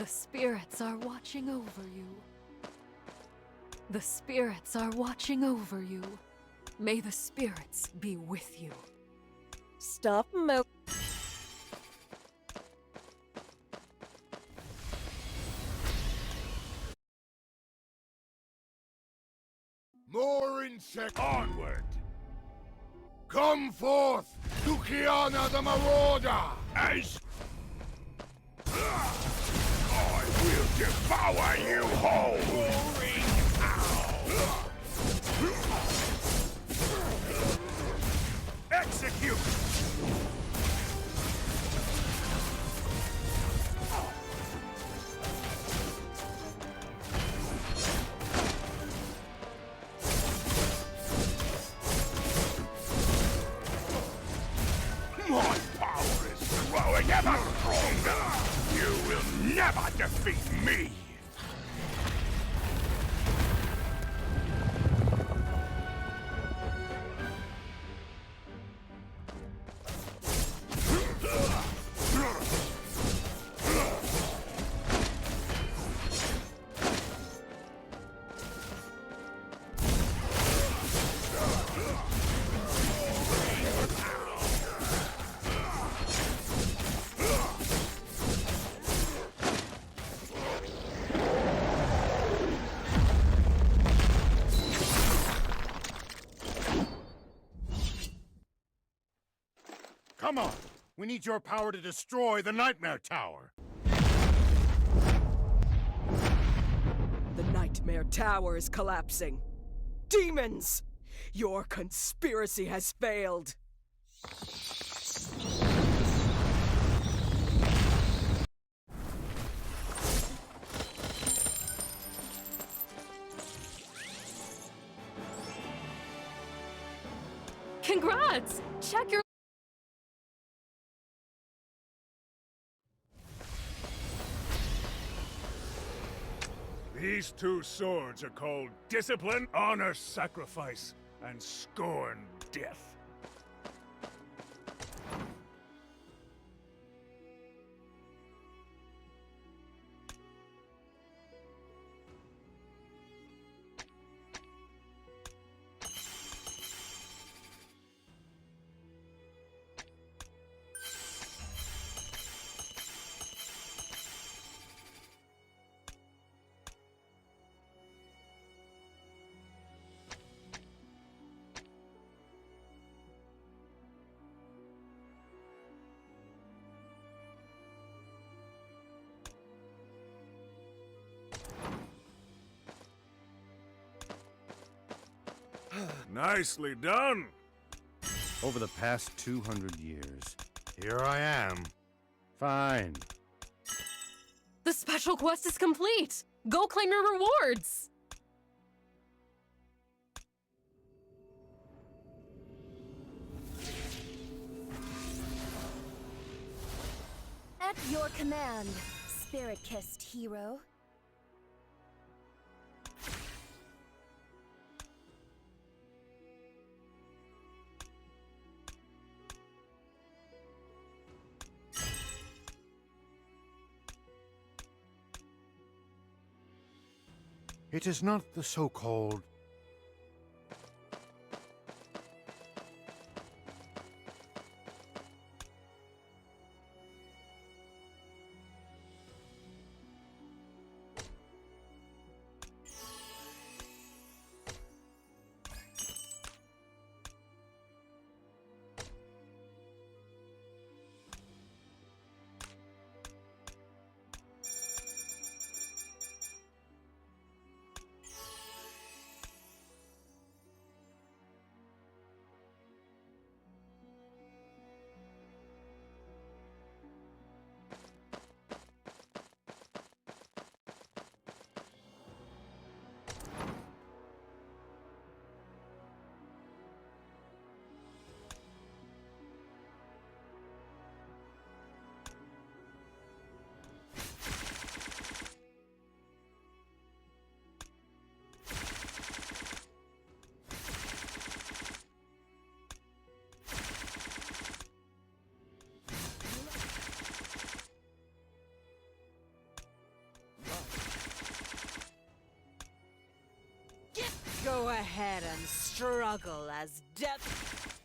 The spirits are watching over you. The spirits are watching over you. May the spirits be with you. Stop mo- More insect onward! Come forth, Luciana the Marauder! As I will devour you whole! Roaring owl! Execute! My power is growing ever stronger! You will never defeat me! Come on! We need your power to destroy the Nightmare Tower! The Nightmare Tower is collapsing. Demons! Your conspiracy has failed. Congrats! Check your... These two swords are called Discipline, Honor, Sacrifice, and Scorn, Death. Nicely done! Over the past 200 years, here I am. Fine. The special quest is complete! Go claim your rewards! At your command, spirit-kissed hero. It is not the so-called... ahead and struggle as death.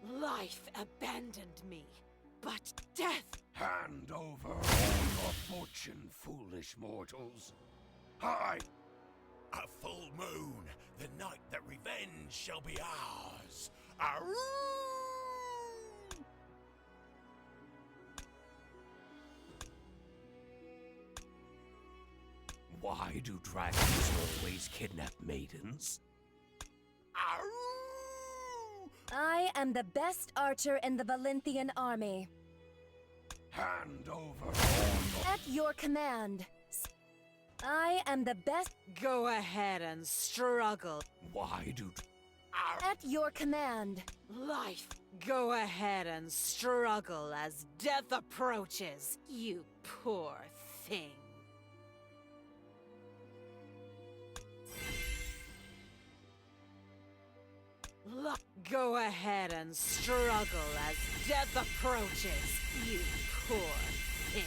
Life abandoned me, but death... Hand over all your fortune, foolish mortals. I... A full moon, the night that revenge shall be ours. Aroo! Why do dragons always kidnap maidens? Aroo! I am the best archer in the Valenthian army. Hand over all your... At your command. I am the best. Go ahead and struggle. Why do... At your command. Life, go ahead and struggle as death approaches, you poor thing. Go ahead and struggle as death approaches, you poor thing.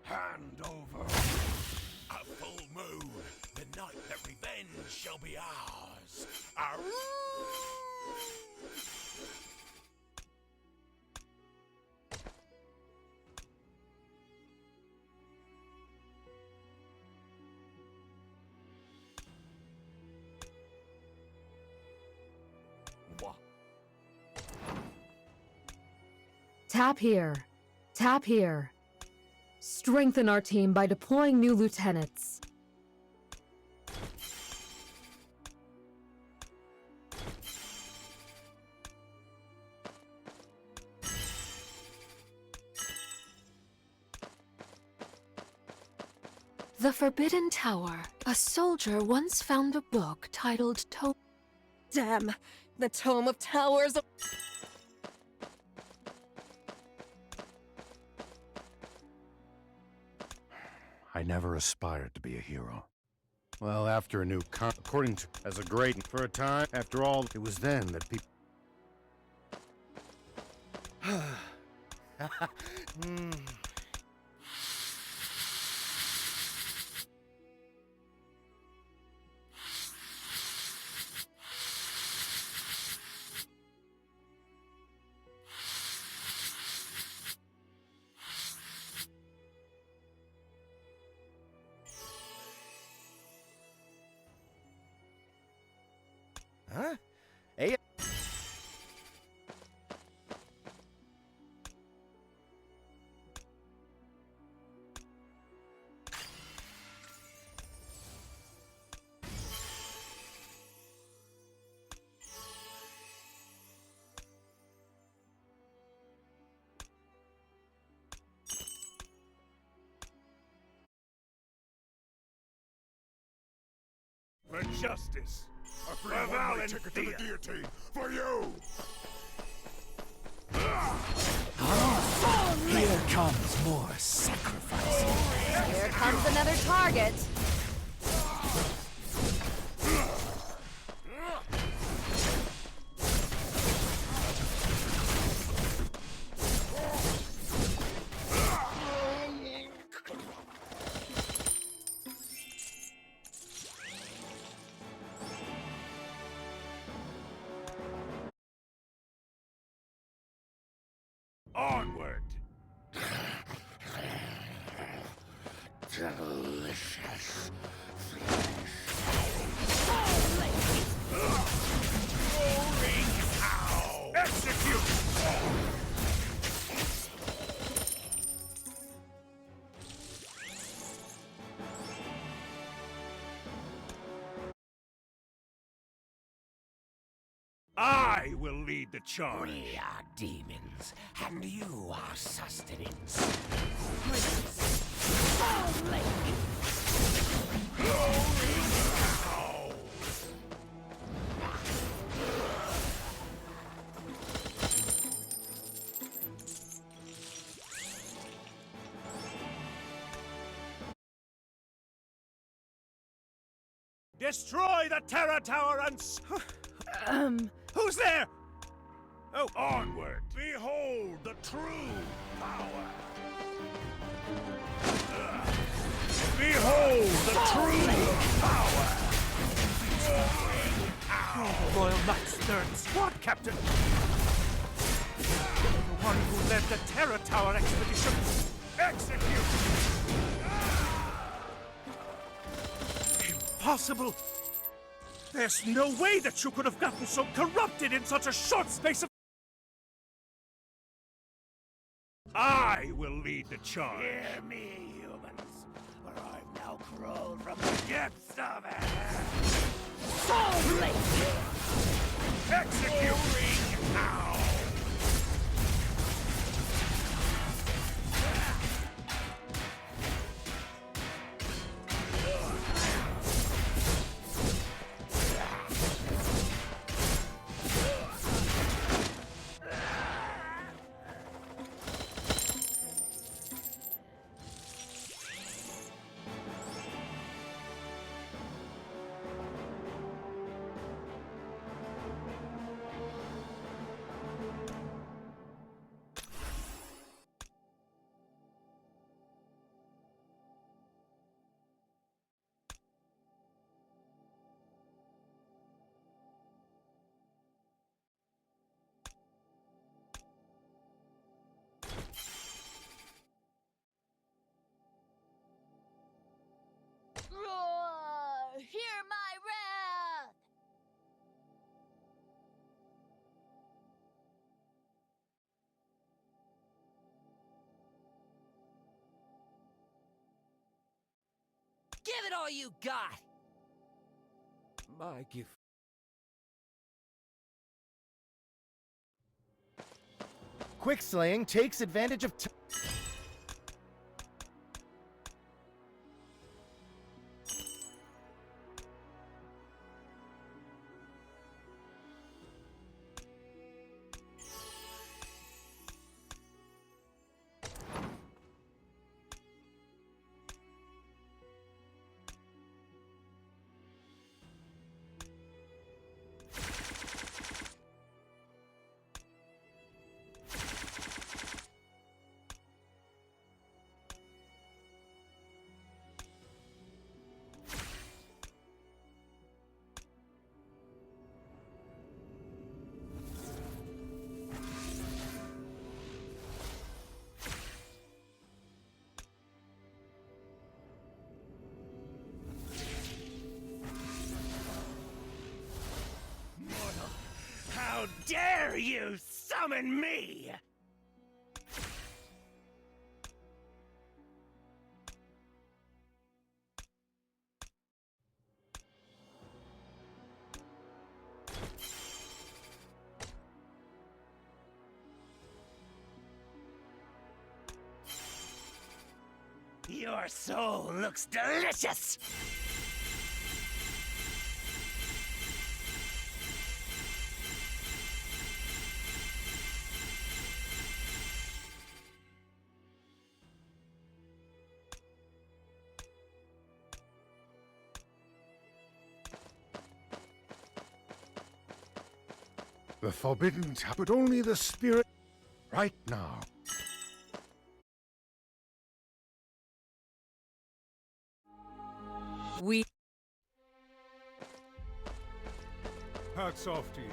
Hand over. A full moon, the night that revenge shall be ours. Aroo! What? Tap here. Tap here. Strengthen our team by deploying new lieutenants. The Forbidden Tower. A soldier once found a book titled Damn! The Tome of Towers. I never aspired to be a hero. Well, after a new according to as a great for a time, after all, it was then that people. Huh? Hey. justice. A free one-way ticket to the guillotine for you! Here comes more sacrifice. Here comes another target. Onward! Delicious. Roaring cow! Execute! I will lead the charge. We are demons, and you are sustenance. Roaring cow! Destroy the Terror Tower and Who's there? Oh, onward! Behold the true power! Behold the true power! The Royal Knight's third squad captain. The one who led the Terror Tower expedition. Execute! Impossible! There's no way that you could have gotten so corrupted in such a short space of... I will lead the charge. Hear me, humans, for I've now crawled from the depths of hell. Execute! Now! Roar! Hear my wrath! Give it all you got! My gift. Quick slaying takes advantage of How dare you summon me? Your soul looks delicious! The forbidden but only the spirit right now. We Hats off to you.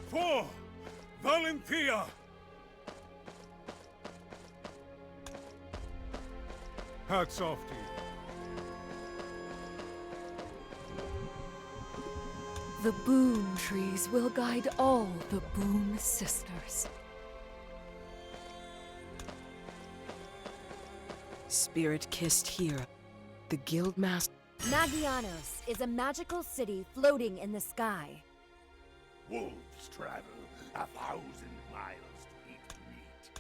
For Valentia! Hats off to you. The Boon Trees will guide all the Boon Sisters. Spirit-kissed hero. The Guildmaster. Magianos is a magical city floating in the sky. Wolves travel 1,000 miles to eat meat.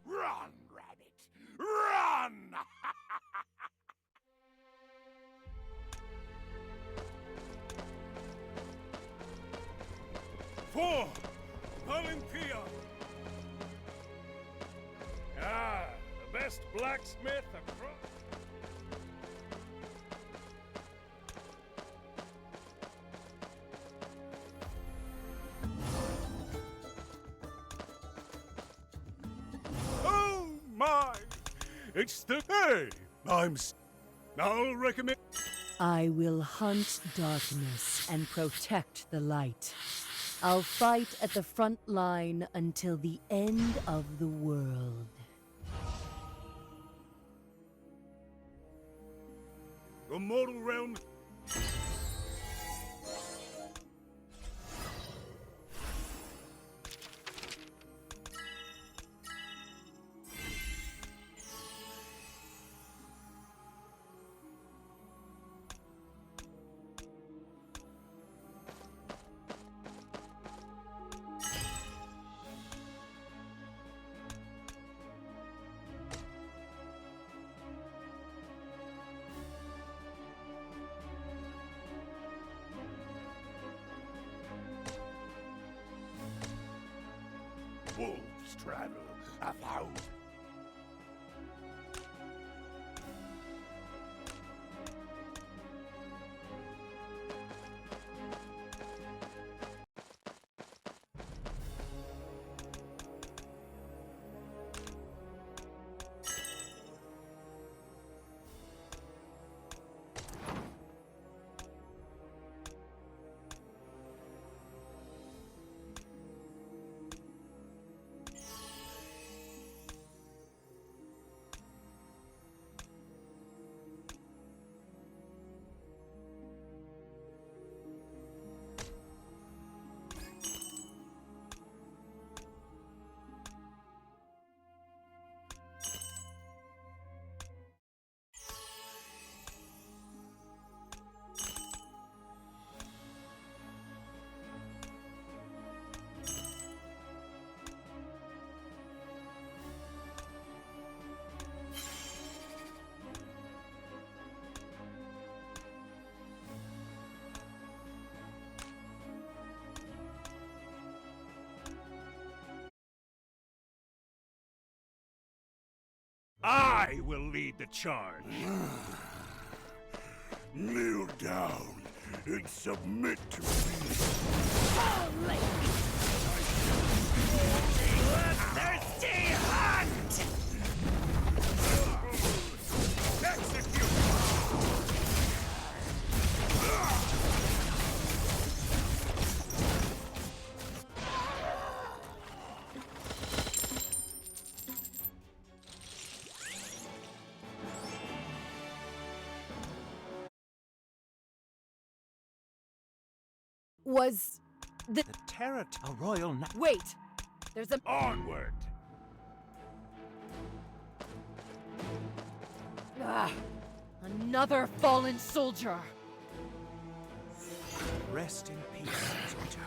Run, rabbit! Run! For Valentia! Ah, the best blacksmith across. Oh my! It's the hey! I'll recommend. I will hunt darkness and protect the light. I'll fight at the front line until the end of the world. The mortal realm. Wolves travel 1,000. I will lead the charge. Kneel down and submit to me. Thirsty hunt! Execute! was The terror, a royal knight. wait. There's a Onward! another fallen soldier. Rest in peace, soldier.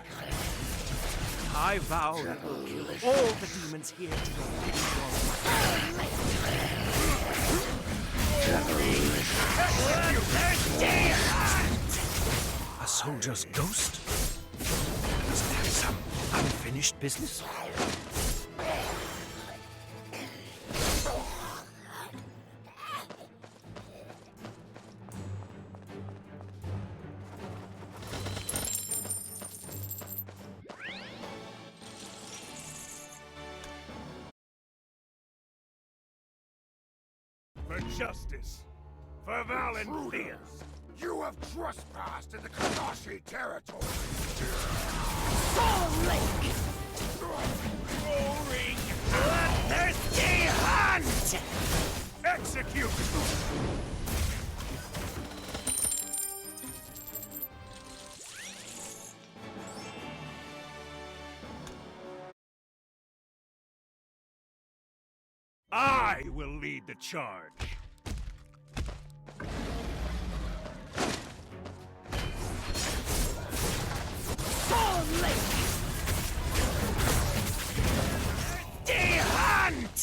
I vow that we'll kill all the demons here to your thirsty hunt! soldier's ghost? Does it have some unfinished business? For justice. For Valenthea. You have trespassed in the Kadashi territory! Soul Lake! Roaring! Bloodthirsty hunt! Execute! I will lead the charge. Soul Lake! Thirsty hunt!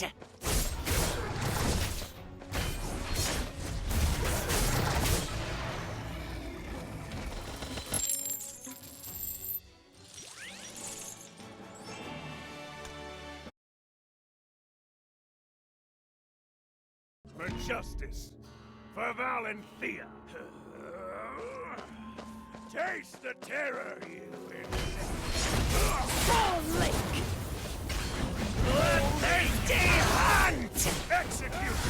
For justice. For Valenthea. Taste the terror, you insect. Soul Lake! Bloodthirsty hunt! Execute!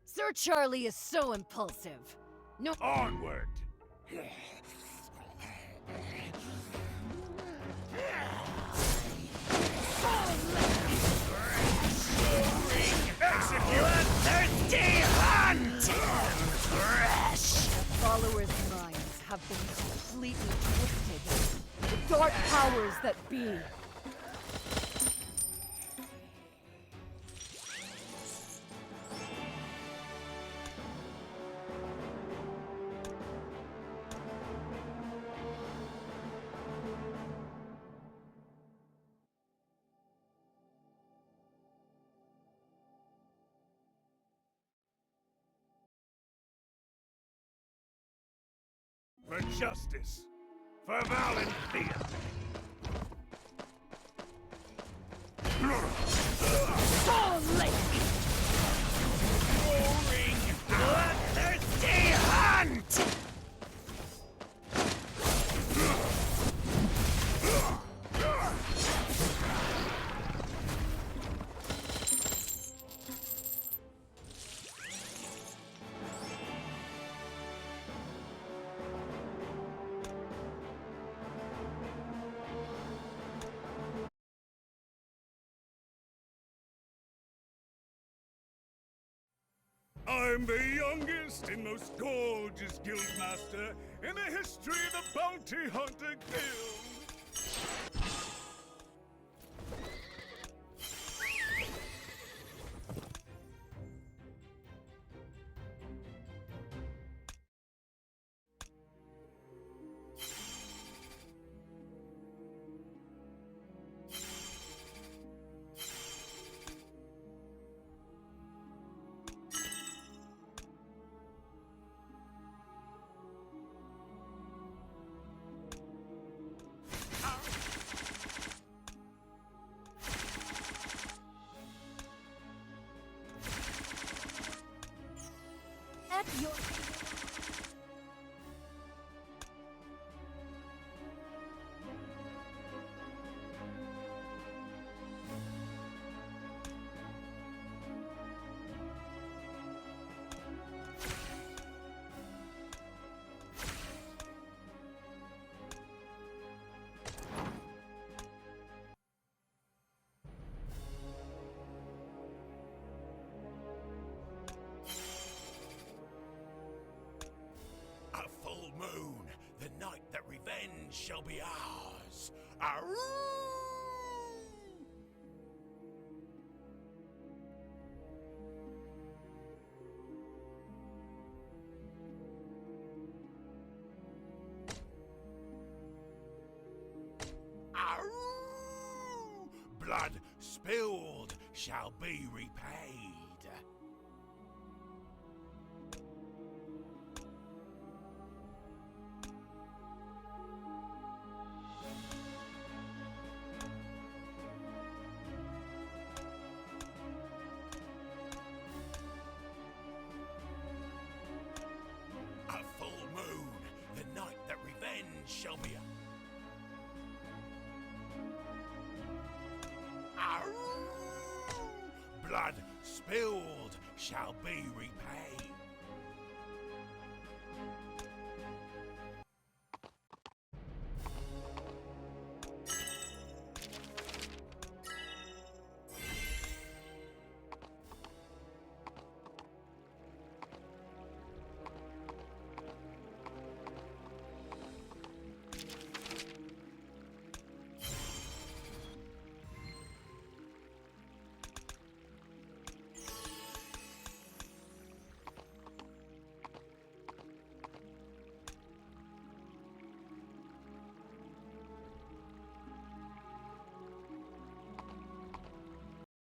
Sir Charlie is so impulsive. No. Onward! Execute! Bloodthirsty hunt! Fresh! Followers' minds have been completely twisted. The dark powers that be. For justice. For Valenthea. Soul Lake! Roaring! Bloodthirsty hunt! I'm the youngest and most gorgeous guildmaster in the history of the Bounty Hunter Guild. At your... A full moon, the night that revenge shall be ours. Aroo! spilled shall be repaid. A full moon, the night that revenge shall be. Blood spilled shall be repaid.